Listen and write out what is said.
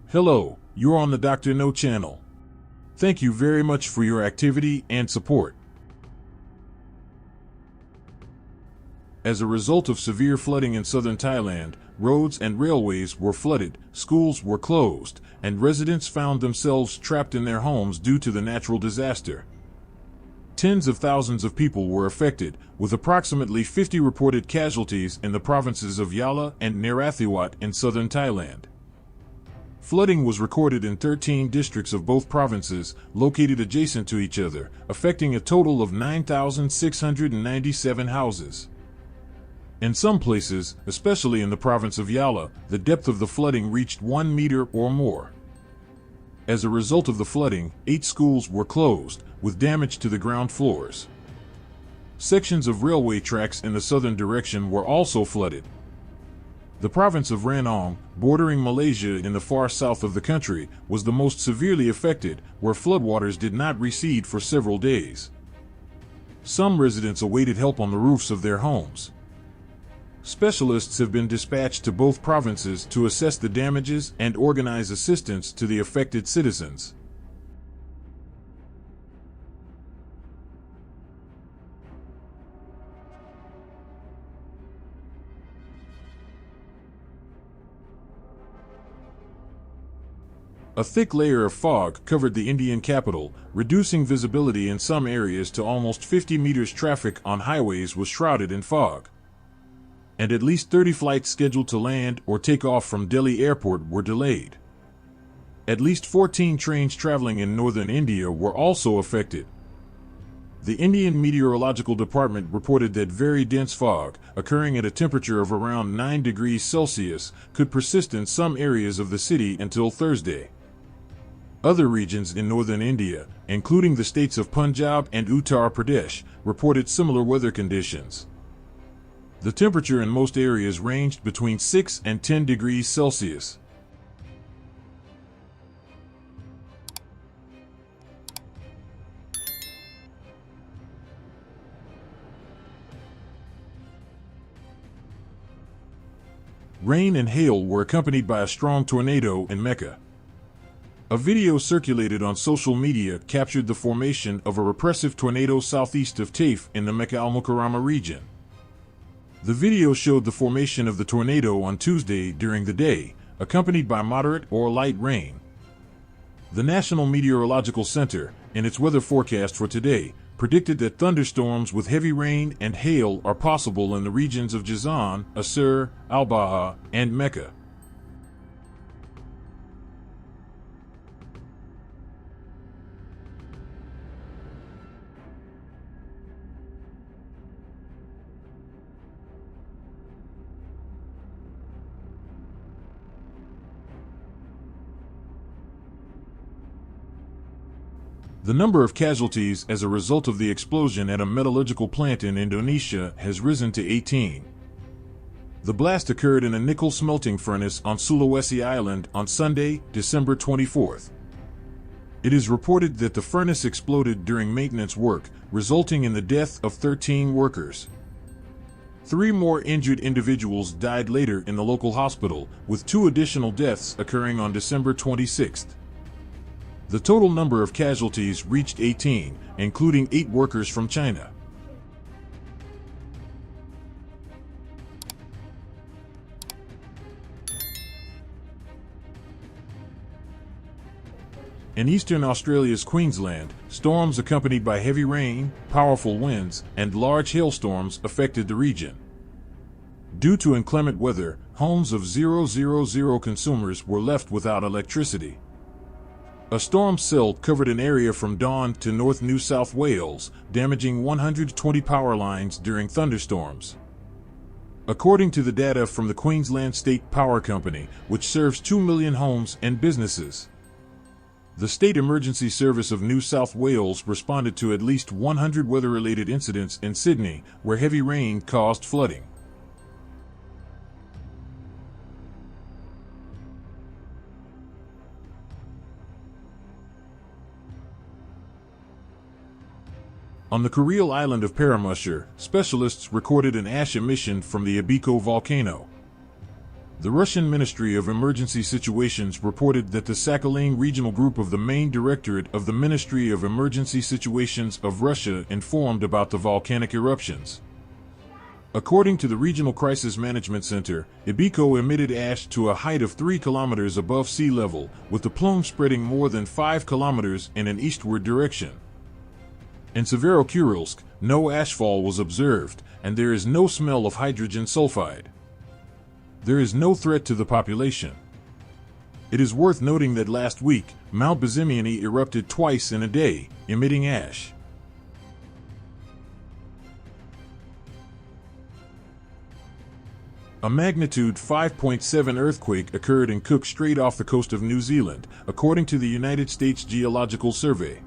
Hello, you're on the Dr. No channel. Thank you very much for your activity and support. As a result of severe flooding in southern Thailand, roads and railways were flooded, schools were closed, and residents found themselves trapped in their homes due to the natural disaster. Tens of thousands of people were affected, with approximately 50 reported casualties in the provinces of Yala and Narathiwat in southern Thailand. Flooding was recorded in 13 districts of both provinces, located adjacent to each other, affecting a total of 9,697 houses. In some places, especially in the province of Yala, the depth of the flooding reached 1 meter or more. As a result of the flooding, 8 schools were closed, with damage to the ground floors. Sections of railway tracks in the southern direction were also flooded. The province of Ranong, bordering Malaysia in the far south of the country, was the most severely affected, where floodwaters did not recede for several days. Some residents awaited help on the roofs of their homes. Specialists have been dispatched to both provinces to assess the damages and organize assistance to the affected citizens. A thick layer of fog covered the Indian capital, reducing visibility in some areas to almost 50 meters. Traffic on highways was shrouded in fog. And at least 30 flights scheduled to land or take off from Delhi Airport were delayed. At least 14 trains traveling in northern India were also affected. The Indian Meteorological Department reported that very dense fog, occurring at a temperature of around 9 degrees Celsius, could persist in some areas of the city until Thursday. Other regions in northern India, including the states of Punjab and Uttar Pradesh, reported similar weather conditions. The temperature in most areas ranged between 6 and 10 degrees Celsius. Rain and hail were accompanied by a strong tornado in Mecca. A video circulated on social media captured the formation of a repressive tornado southeast of Taif in the Mecca al-Mukarramah region. The video showed the formation of the tornado on Tuesday during the day, accompanied by moderate or light rain. The National Meteorological Center, in its weather forecast for today, predicted that thunderstorms with heavy rain and hail are possible in the regions of Jizan, Asur, Al-Baha, and Mecca. The number of casualties as a result of the explosion at a metallurgical plant in Indonesia has risen to 18. The blast occurred in a nickel smelting furnace on Sulawesi Island on Sunday, December 24th. It is reported that the furnace exploded during maintenance work, resulting in the death of 13 workers. 3 more injured individuals died later in the local hospital, with 2 additional deaths occurring on December 26th. The total number of casualties reached 18, including 8 workers from China. In eastern Australia's Queensland, storms accompanied by heavy rain, powerful winds, and large hailstorms affected the region. Due to inclement weather, homes of 000 consumers were left without electricity. A storm cell covered an area from Dawn to North New South Wales, damaging 120 power lines during thunderstorms. According to the data from the Queensland State Power Company, which serves 2 million homes and businesses. The State Emergency Service of New South Wales responded to at least 100 weather-related incidents in Sydney, where heavy rain caused flooding. On the Kuril island of Paramushar, specialists recorded an ash emission from the Abiko volcano. The Russian Ministry of Emergency Situations reported that the Sakhalin Regional Group of the Main Directorate of the Ministry of Emergency Situations of Russia informed about the volcanic eruptions. According to the Regional Crisis Management Center, Ibiko emitted ash to a height of 3 kilometers above sea level, with the plume spreading more than 5 kilometers in an eastward direction. In Severokurilsk, no ashfall was observed, and there is no smell of hydrogen sulfide. There is no threat to the population. It is worth noting that last week, Mount Bazimiani erupted twice in a day, emitting ash. A magnitude 5.7 earthquake occurred in Cook Strait off the coast of New Zealand, according to the United States Geological Survey.